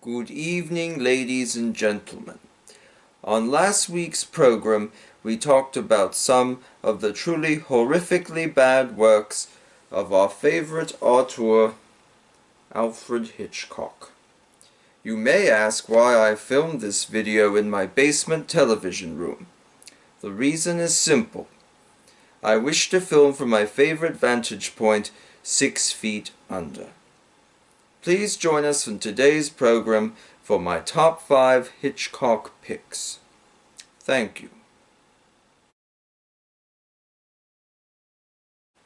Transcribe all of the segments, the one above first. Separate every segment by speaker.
Speaker 1: Good evening, ladies and gentlemen. On last week's program, we talked about some of the truly horrifically bad works of our favorite auteur, Alfred Hitchcock. You may ask why I filmed this video in my basement television room. The reason is simple. I wish to film from my favorite vantage point, 6 feet under. Please join us in today's program for my top 5 Hitchcock picks. Thank you.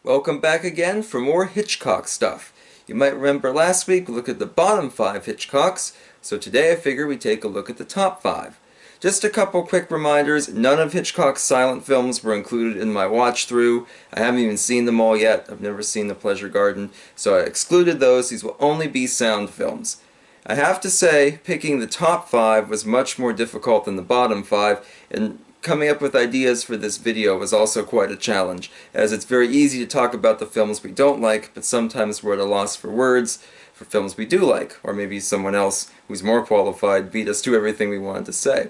Speaker 1: Welcome back again for more Hitchcock stuff. You might remember last week we looked at the bottom 5 Hitchcocks, so today I figure we take a look at the top 5. Just a couple quick reminders, none of Hitchcock's silent films were included in my watch through. I haven't even seen them all yet. I've never seen The Pleasure Garden, so I excluded those. These will only be sound films. I have to say, picking the top 5 was much more difficult than the bottom 5, and coming up with ideas for this video was also quite a challenge, as it's very easy to talk about the films we don't like, but sometimes we're at a loss for words for films we do like, or maybe someone else who's more qualified beat us to everything we wanted to say.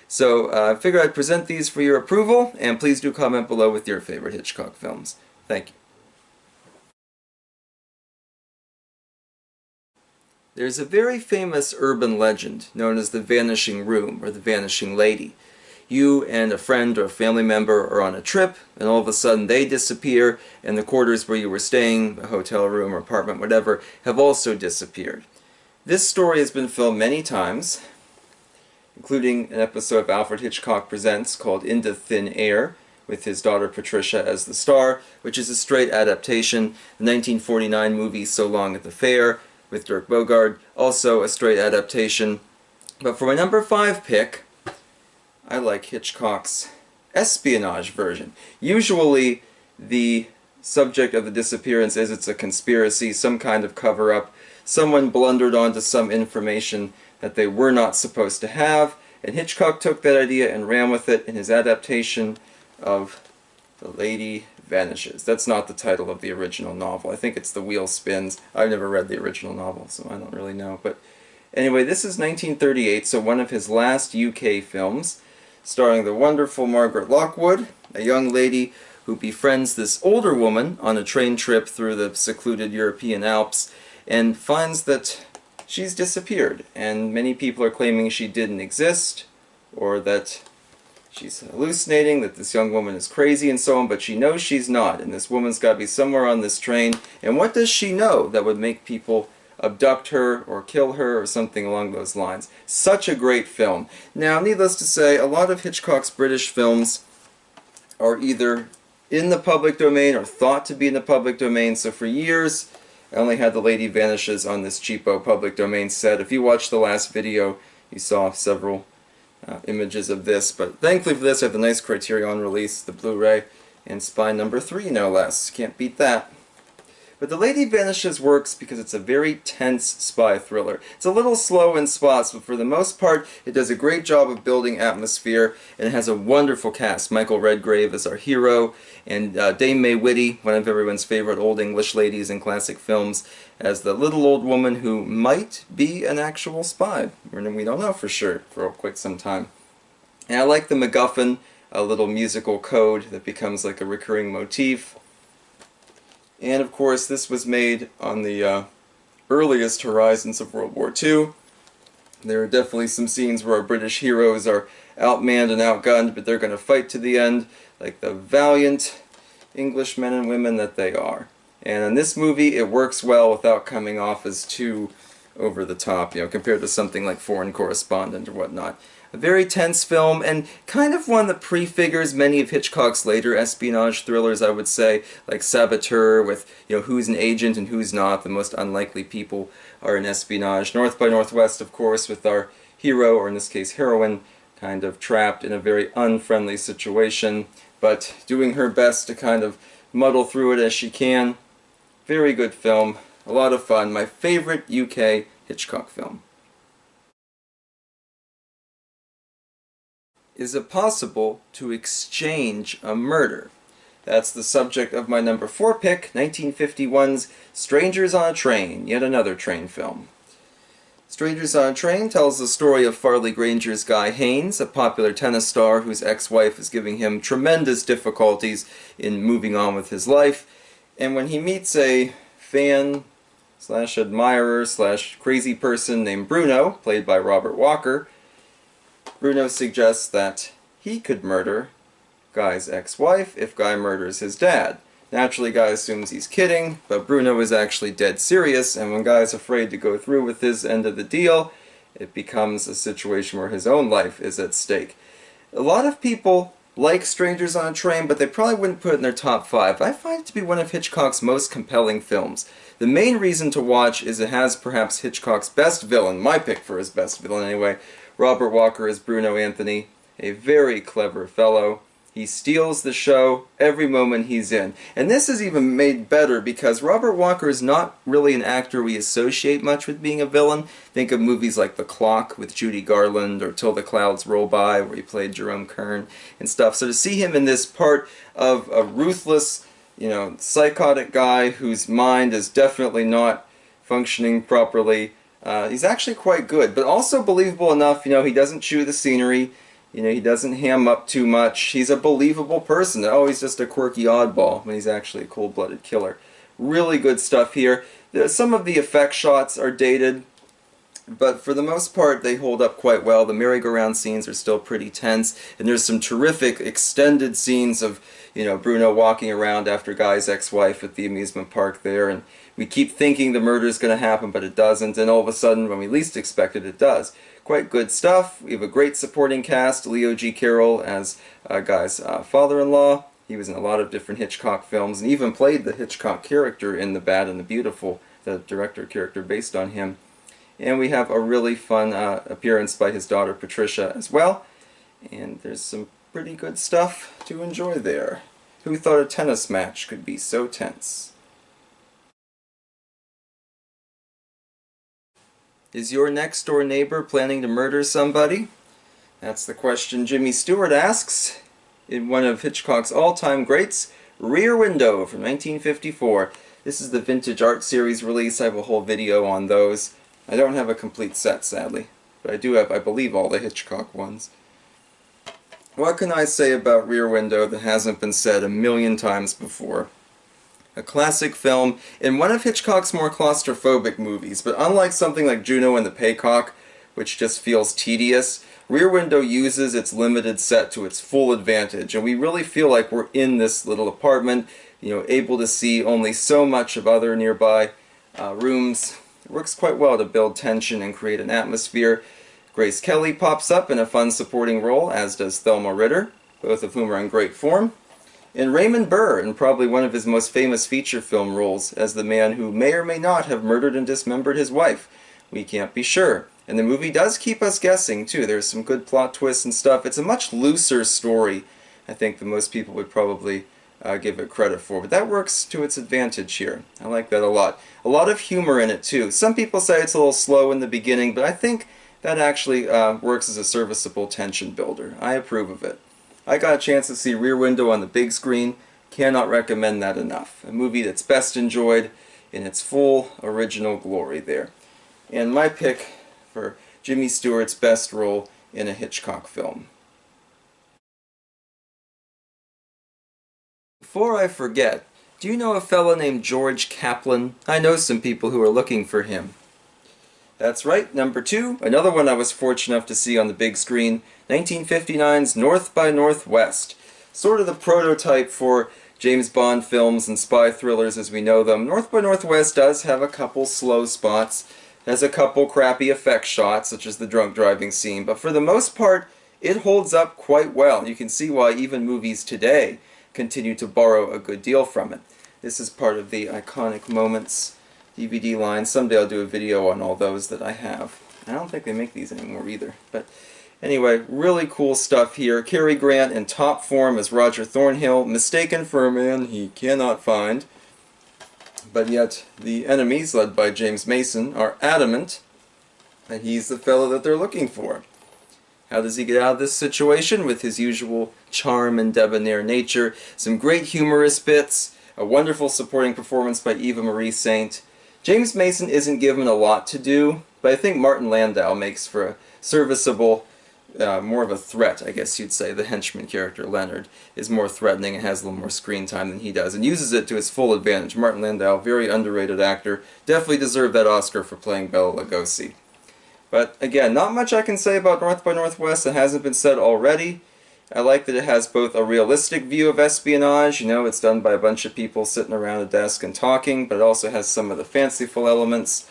Speaker 1: So I figured I'd present these for your approval, and please do comment below with your favorite Hitchcock films. Thank you. There's a very famous urban legend known as the vanishing room, or the vanishing lady. You and a friend or a family member are on a trip, and all of a sudden they disappear, and the quarters where you were staying, a hotel room or apartment, whatever, have also disappeared. This story has been filmed many times, including an episode of Alfred Hitchcock Presents called Into Thin Air, with his daughter Patricia as the star, which is a straight adaptation. The 1949 movie So Long at the Fair, with Dirk Bogarde, also a straight adaptation. But for my number 5 pick, I like Hitchcock's espionage version. Usually the subject of the disappearance is it's a conspiracy, some kind of cover-up. Someone blundered onto some information that they were not supposed to have, and Hitchcock took that idea and ran with it in his adaptation of The Lady Vanishes. That's not the title of the original novel. I think it's The Wheel Spins. I've never read the original novel, so I don't really know. But anyway, this is 1938, so one of his last UK films, starring the wonderful Margaret Lockwood, a young lady who befriends this older woman on a train trip through the secluded European Alps, and finds that she's disappeared, and many people are claiming she didn't exist, or that she's hallucinating, that this young woman is crazy and so on, but she knows she's not, and this woman's got to be somewhere on this train. And what does she know that would make people abduct her or kill her or something along those lines? Such a great film. Now, needless to say, a lot of Hitchcock's British films are either in the public domain or thought to be in the public domain, so for years I only had The Lady Vanishes on this cheapo public domain set. If you watched the last video, you saw several images of this, but thankfully for this I have the nice Criterion release, the Blu-ray, and spine number 3 no less. Can't beat that. But The Lady Vanishes works because it's a very tense spy thriller. It's a little slow in spots, but for the most part it does a great job of building atmosphere, and it has a wonderful cast. Michael Redgrave is our hero, and Dame May Whitty, one of everyone's favorite old English ladies in classic films, as the little old woman who might be an actual spy. We don't know for sure for quite some time. And I like the MacGuffin, a little musical code that becomes like a recurring motif. And of course, this was made on the earliest horizons of World War II. There are definitely some scenes where our British heroes are outmanned and outgunned, but they're going to fight to the end like the valiant English men and women that they are. And in this movie, it works well without coming off as too over the top, compared to something like Foreign Correspondent or whatnot. A very tense film, and kind of one that prefigures many of Hitchcock's later espionage thrillers, I would say, like Saboteur, with who's an agent and who's not. The most unlikely people are in espionage. North by Northwest, of course, with our hero, or in this case heroine, kind of trapped in a very unfriendly situation, but doing her best to kind of muddle through it as she can. Very good film, a lot of fun. My favorite UK Hitchcock film. Is it possible to exchange a murder? That's the subject of my number 4 pick, 1951's Strangers on a Train, yet another train film. Strangers on a Train tells the story of Farley Granger's Guy Haynes, a popular tennis star whose ex-wife is giving him tremendous difficulties in moving on with his life. And when he meets a fan slash admirer slash crazy person named Bruno, played by Robert Walker, Bruno suggests that he could murder Guy's ex-wife if Guy murders his dad. Naturally, Guy assumes he's kidding, but Bruno is actually dead serious, and when Guy's afraid to go through with his end of the deal, it becomes a situation where his own life is at stake. A lot of people like Strangers on a Train, but they probably wouldn't put it in their top 5. I find it to be one of Hitchcock's most compelling films. The main reason to watch is it has perhaps Hitchcock's best villain, my pick for his best villain anyway. Robert Walker as Bruno Anthony, a very clever fellow. He steals the show every moment he's in. And this is even made better because Robert Walker is not really an actor we associate much with being a villain. Think of movies like The Clock with Judy Garland or Till the Clouds Roll By where he played Jerome Kern and stuff. So to see him in this part of a ruthless, psychotic guy whose mind is definitely not functioning properly, he's actually quite good. But also believable enough, he doesn't chew the scenery. He doesn't ham up too much. He's a believable person. Oh, he's just a quirky oddball when he's actually a cold-blooded killer. Really good stuff here. Some of the effect shots are dated, but for the most part they hold up quite well. The merry-go-round scenes are still pretty tense, and there's some terrific extended scenes of Bruno walking around after Guy's ex-wife at the amusement park there, and we keep thinking the murder is going to happen, but it doesn't, and all of a sudden, when we least expect it, it does. Quite good stuff. We have a great supporting cast. Leo G. Carroll as Guy's father-in-law. He was in a lot of different Hitchcock films, and even played the Hitchcock character in The Bad and the Beautiful, the director character based on him. And we have a really fun appearance by his daughter Patricia as well. And there's some pretty good stuff to enjoy there. Who thought a tennis match could be so tense? Is your next-door neighbor planning to murder somebody? That's the question Jimmy Stewart asks in one of Hitchcock's all-time greats, Rear Window from 1954. This is the Vintage Art Series release. I have a whole video on those. I don't have a complete set, sadly, but I do have, I believe, all the Hitchcock ones. What can I say about Rear Window that hasn't been said a million times before? A classic film in one of Hitchcock's more claustrophobic movies, but unlike something like Juno and the Paycock, which just feels tedious, Rear Window uses its limited set to its full advantage, and we really feel like we're in this little apartment, able to see only so much of other nearby rooms. It works quite well to build tension and create an atmosphere. Grace Kelly pops up in a fun supporting role, as does Thelma Ritter, both of whom are in great form. And Raymond Burr, in probably one of his most famous feature film roles, as the man who may or may not have murdered and dismembered his wife. We can't be sure. And the movie does keep us guessing, too. There's some good plot twists and stuff. It's a much looser story, I think, than most people would probably give it credit for. But that works to its advantage here. I like that a lot. A lot of humor in it, too. Some people say it's a little slow in the beginning, but I think that actually works as a serviceable tension builder. I approve of it. I got a chance to see Rear Window on the big screen. Cannot recommend that enough. A movie that's best enjoyed in its full original glory there. And my pick for Jimmy Stewart's best role in a Hitchcock film. Before I forget, do you know a fella named George Kaplan? I know some people who are looking for him. That's right, number 2, another one I was fortunate enough to see on the big screen, 1959's North by Northwest. Sort of the prototype for James Bond films and spy thrillers as we know them. North by Northwest does have a couple slow spots, has a couple crappy effect shots, such as the drunk driving scene, but for the most part, it holds up quite well. You can see why even movies today continue to borrow a good deal from it. This is part of the iconic moments DVD line. Someday I'll do a video on all those that I have. I don't think they make these anymore either. But anyway, really cool stuff here. Cary Grant in top form as Roger Thornhill, mistaken for a man he cannot find. But yet the enemies, led by James Mason, are adamant that he's the fellow that they're looking for. How does he get out of this situation? With his usual charm and debonair nature. Some great humorous bits. A wonderful supporting performance by Eva Marie Saint. James Mason isn't given a lot to do But I think Martin Landau makes for a serviceable, more of a threat, I guess you'd say. The henchman character, Leonard, is more threatening and has a little more screen time than he does, and uses it to his full advantage. Martin Landau, very underrated actor, definitely deserved that Oscar for playing Bela Lugosi. But again, not much I can say about North by Northwest that hasn't been said already. I like that it has both a realistic view of espionage, you know, it's done by a bunch of people sitting around a desk and talking, but it also has some of the fanciful elements.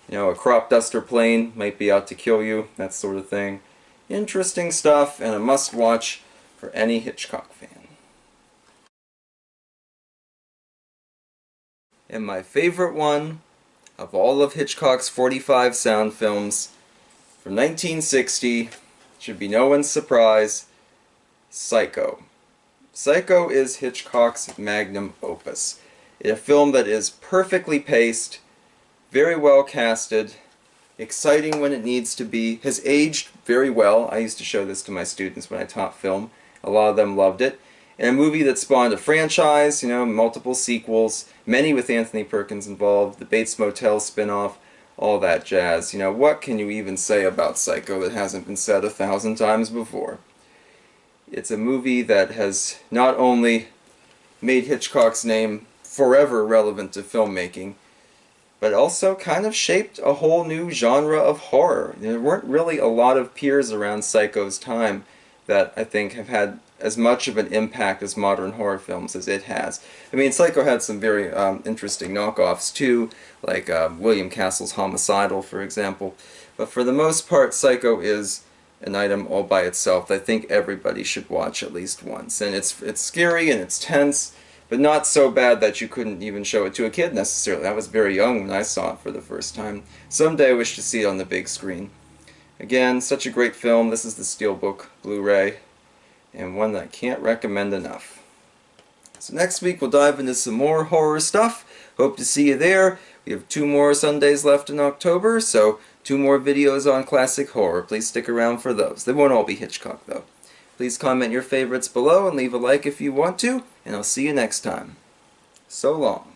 Speaker 1: You know, a crop duster plane might be out to kill you, that sort of thing. Interesting stuff, and a must-watch for any Hitchcock fan. And my favorite one of all of Hitchcock's 45 sound films from 1960, should be no one's surprise, Psycho. Psycho is Hitchcock's magnum opus. A film that is perfectly paced, very well casted, exciting when it needs to be, has aged very well. I used to show this to my students when I taught film. A lot of them loved it. And a movie that spawned a franchise, you know, multiple sequels, many with Anthony Perkins involved, the Bates Motel spin-off, all that jazz. You know, what can you even say about Psycho that hasn't been said 1,000 times before? It's a movie that has not only made Hitchcock's name forever relevant to filmmaking, but also kind of shaped a whole new genre of horror. There weren't really a lot of peers around Psycho's time that I think have had as much of an impact as modern horror films as it has. I mean, Psycho had some very interesting knockoffs too, like William Castle's Homicidal, for example. But for the most part, Psycho is an item all by itself that I think everybody should watch at least once. And it's scary and it's tense, but not so bad that you couldn't even show it to a kid necessarily. I was very young when I saw it for the first time. Someday I wish to see it on the big screen. Again, such a great film. This is the Steelbook Blu-ray, and one that I can't recommend enough. So next week we'll dive into some more horror stuff. Hope to see you there. We have 2 more Sundays left in October, so 2 more videos on classic horror. Please stick around for those. They won't all be Hitchcock, though. Please comment your favorites below and leave a like if you want to, and I'll see you next time. So long.